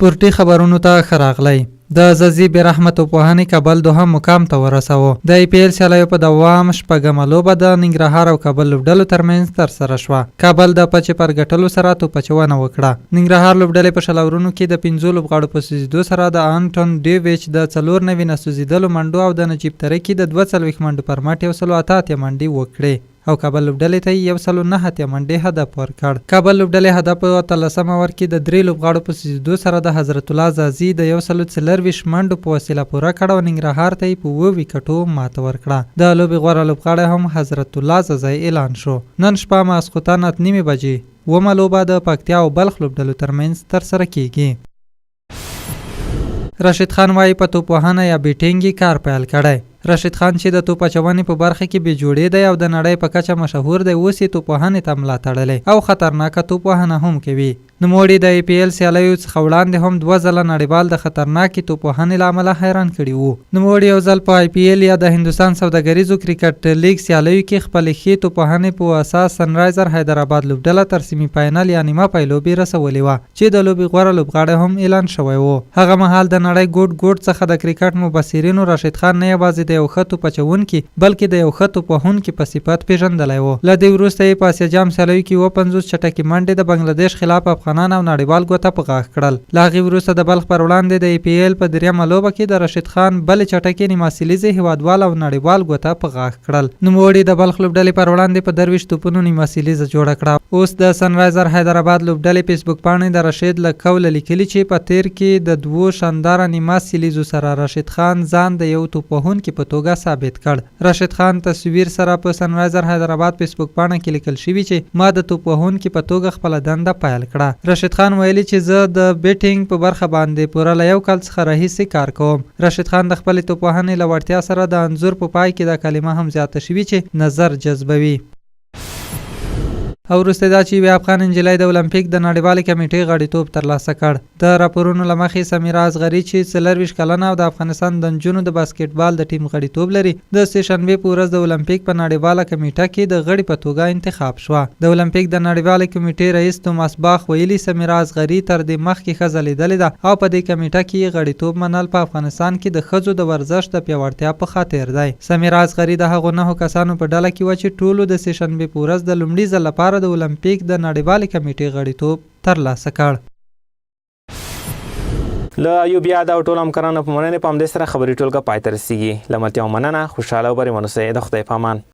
سپورټي خبرونو ته ښه راغلی. د ززي برحمت توپوهنې کابل دوهم مقام ته ورساوه. د APL سیالیو په دوام شپږمه لوبه د ننګرهار او کابل لوبډلو ترمنځ ترسره شوه. کابل د پچې پر ګټلو سره توپچونه وکړه. ننګرهار لوبډلې په شلورونو کې د 5 لوبغاړو په سوځېدو سره د انټون ډیویچ د 4 نوي نسوځېدلو منډو او د نجیب ترکي د 42 منډو پر مټ 188 منډې وکړې او کابل لوبډلې ته 109 منډې هدف ورکړ. کابل لوبډلې هدف په 13 اوور کې د 3 لوبغاړو په سوځېدو سره د حضرت الله زازي د 140 منډو په وسیله پوره کړ او ننګرهار ته په 2 وکټو ماته ورکړه. د لوبې غوره لوبغاړی هم حضرت الله زازي اعلان شو. نن شپه ماسخوتن 8:30 بجې ومه لوبه د پکتیا او بلخ لوبډلو ترمنځ ترسره کیږي. راشد خان وايي په توپوهنه یا بیټینګي کار پیل کړی. راشد خان چې د توپ اچونې په برخه کې بې جوړې دی او د نړۍ په کچه مشهور دی، اوس یې توپوهنې ته ملا تړلی او خطرناکه توپوهنه هم کوي. نوموړي د APL سیالیو څخه وړاندې هم 2 ځله نړیوال د خطرناکې توپوهنې له امله حیران کړي وو. نوموړي یو ځل په IPL یا د هندوستان سوداګریزو کرکټ لیګ سیالیو کې خپلې ښې توپوهنې په اساس سنرایزر حیدرآباد لوبډله تر سیمي فاینل یا نیمه پای لوبې رسولې وه چې د لوبې غوره لوبغاړی هم اعلان شوی و. هغه مهال د نړۍ ګوټ څخه د کرکټ مبصرینو راشد خان نه یوازې د یو ښه توپچوونکي بلکې د یو ښه توپوهونکي په صفت پیژندلی و. له دې وروسته یې په اسیا جام سیالیو کې 50 چټکې منډې د بنګلادیش خلاف افغانان او نړیوال ګوته په غاښ کړل. له هغې وروسته د بلخ پر وړاندې د APL په 3مه لوبه کې د راشد خان بلې چټکې نیمهسیلیزې هیوادوال او نړیوال ګوته په غاښ کړل. نوموړي د بلخ لوبډلې پر وړاندې په 23 توپونو نیمهسیلیزه جوړه کړه. اوس د سنرایزر حیدرآباد لوبډلې فیسبوک پاڼې د راشد له قوله لیکلي چې په تیر کې د 2 شانداره نیمهسیلیزو سره راشد خان ځان د یو توپوهونکي په توګه ثابت کړ. راشد خان تصویر سره په سنرایزر حیدرآباد فیسبوک پاڼه کې لیکل شوي چې ما د توپوهونکي په توګه خپله دنده پیل کړه. راشد خان ویلي چې زه د بیټینګ په برخه باندې پوره له 1 کال څخه راهیسې کار کوم. راشد خان د خپلې توپوهنې له وړتیا سره د انځور په پای کې دا کلمه هم زیاته شوي چې نظر جذبوي. او وروسته دا چې یوې افغان نجلۍ د اولمپیک د نړیوالې کمیټې غړیتوب ترلاسه کړ. د راپورونو له مخې سمیرا اصغري چې 24 کلنه او د افغانستان د نجونو د باسکټبال د ټیم غړیتوب لري، د سه شنبې په ورځ د اولمپیک په نړیواله کمیټه کې د غړي په توګه انتخاب شوه. د اولمپیک د نړیوالې کمیټې رئیس توماس باخ ویلي سمیرا اصغري تر دې مخکې ښځه لیدلې ده او په دې کمیټه کې یې غړیتوب منل په افغانستان کې د ښځو د ورزش د پیاوړتیا په خاطر دی. سمیرا اصغري د هغو 9 کسانو په ډله کې وه چې ټولو د سه شنبې په ورځ د لومړي ځل لپاره د اولمپیک د نړیوالې کمیټې غړیتوب ترلاسه کړ. له ایوب یاد او ټول همکارانو په مننې په همدې سره خبري ټولګه پای ته رسیږي. له ملتیا مننه، خوشحاله او بریمن اوسئ. د خدای په امان.